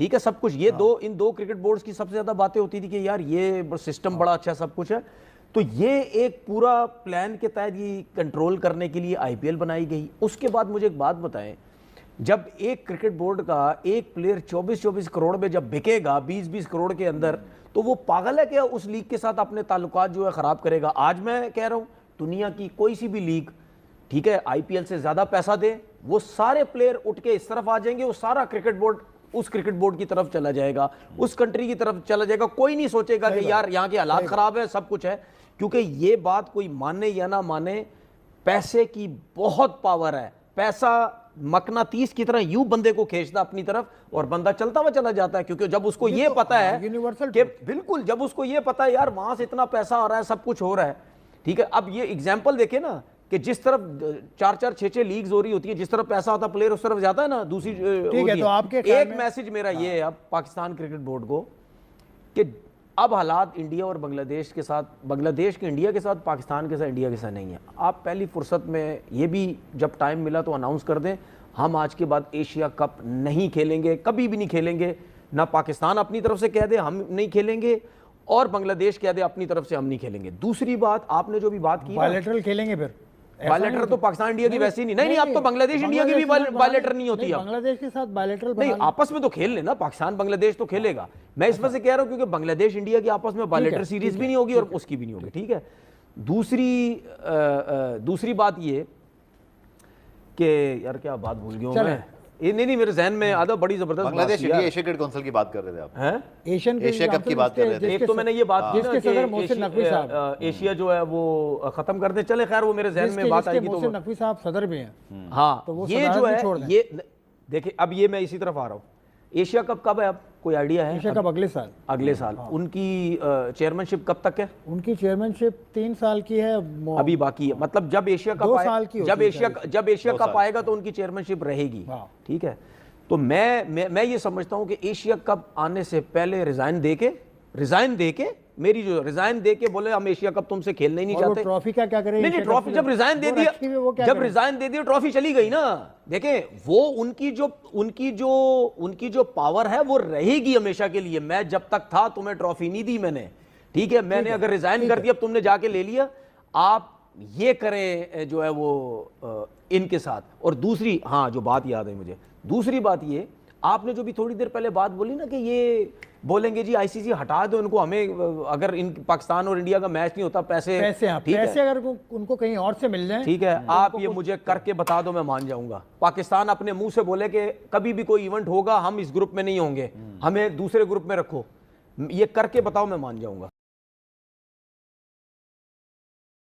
ठीक है, सब कुछ ये इन दो क्रिकेट बोर्ड्स की सबसे ज्यादा बातें होती थी कि यार ये सिस्टम बड़ा अच्छा सब कुछ है। तो ये एक पूरा प्लान के तहत ये कंट्रोल करने के लिए आईपीएल बनाई गई। उसके बाद मुझे एक बात बताएं, जब एक क्रिकेट बोर्ड का एक प्लेयर 24-24 करोड़ में जब बिकेगा 20-20 करोड़ के अंदर, तो वो पागल है क्या उस लीग के साथ अपने ताल्लुकात जो है खराब करेगा? आज मैं कह रहा हूं दुनिया की कोई सी भी लीग, ठीक है, आईपीएल से ज्यादा पैसा दे, वो सारे प्लेयर उठ के इस तरफ आ जाएंगे, वो सारा क्रिकेट बोर्ड उस क्रिकेट बोर्ड की तरफ चला जाएगा, उस कंट्री की तरफ चला जाएगा। कोई नहीं सोचेगा कि यार यहाँ के हालात खराब है, सब कुछ है, क्योंकि ये बात कोई माने या ना माने, पैसे की बहुत पावर है। पैसा मकनातीस की तरह यूं बंदे को खींचता अपनी तरफ और बंदा चलता हुआ चला जाता है, क्योंकि जब उसको ये पता है कि बिल्कुल, जब उसको ये पता है यार वहां से इतना पैसा आ रहा है, सब कुछ हो रहा है, ठीक है। अब ये एग्जाम्पल देखे ना कि जिस तरफ 4-4, 6-6 लीग्स हो रही होती है, जिस तरफ पैसा होता प्लेयर उस तरफ जाता है ना दूसरी। ठीक है, तो आपके एक मैसेज मेरा ये है अब पाकिस्तान क्रिकेट बोर्ड को कि अब हालात इंडिया और बांग्लादेश के साथ, बांग्लादेश के इंडिया के साथ, पाकिस्तान के साथ इंडिया के साथ नहीं है। आप पहली फुर्सत में ये भी जब टाइम मिला तो अनाउंस कर दें, हम आज के बाद एशिया कप नहीं खेलेंगे, कभी भी नहीं खेलेंगे। ना पाकिस्तान अपनी तरफ से कह दे हम नहीं खेलेंगे, और बांग्लादेश कह दे अपनी तरफ से हम नहीं खेलेंगे। दूसरी बात, आपने जो भी बात की, बायलैटरल खेलेंगे फिर। बायलैटरल तो पाकिस्तान इंडिया की वैसी नहीं, नहीं, अब तो बांग्लादेश इंडिया की भी बायलैटरल नहीं होती है। बांग्लादेश के साथ बायलैटरल नहीं, आपस में तो खेल लेना, पाकिस्तान बांग्लादेश तो खेलेगा। मैं इसमें से कह रहा हूं क्योंकि बांग्लादेश इंडिया की आपस में बायलैटरल सीरीज भी नहीं होगी और उसकी भी नहीं होगी, ठीक है। दूसरी बात ये कि यार क्या बात भूल गया हूं मैं, ये नहीं मेरे जहन में आधा बड़ी जबरदस्त Bangladesh India Asia cricket council की बात कर रहे थे आप, हैं एशिया कप की बात कर रहे थे। एक तो मैंने ये बात की ना कि एशिया जो है वो खत्म कर दे, चले खैर वो मेरे जहन में बात आएगी तो नकवी साहब सदर भी हैं। हाँ, तो ये जो है ये देखिए, अब ये मैं इसी तरफ आ रहा हूँ। एशिया कप कब है, अब कोई आइडिया है? एशिया कप अगले साल। अगले साल। उनकी चेयरमैनशिप कब तक है? उनकी चेयरमैनशिप 3 साल की है, अभी बाकी है। मतलब जब एशिया कप जब एशिया कप आएगा तो उनकी चेयरमैनशिप रहेगी, ठीक है। तो मैं ये समझता हूं कि एशिया कप आने से पहले रिजाइन दे के मेरी जो रिजाइन दे के बोले हम एशिया कप तुमसे खेलना ही नहीं चाहते। ट्रॉफी का क्या करें? नहीं, ट्रॉफी जब रिजाइन दे दिया ट्रॉफी चली गई ना। देखें, वो उनकी जो पावर है वो रहेगी हमेशा के लिए। मैं जब तक था तुम्हें ट्रॉफी नहीं दी मैंने, ठीक है। मैंने अगर रिजाइन कर दिया, तुमने जाके ले लिया, आप ये करें जो है वो इनके साथ। और दूसरी, हाँ जो बात याद है मुझे, दूसरी बात ये, आपने जो भी थोड़ी देर पहले बात बोली ना कि ये बोलेंगे जी आईसीसी हटा दो इनको, हमें अगर इन पाकिस्तान और इंडिया का मैच नहीं होता पैसे अगर उनको कहीं और से मिल जाए, ठीक है, आप ये मुझे करके बता दो, मैं मान जाऊंगा। पाकिस्तान अपने मुंह से बोले कि कभी भी कोई इवेंट होगा हम इस ग्रुप में नहीं होंगे, हमें दूसरे ग्रुप में रखो, ये करके बताओ, मैं मान जाऊंगा।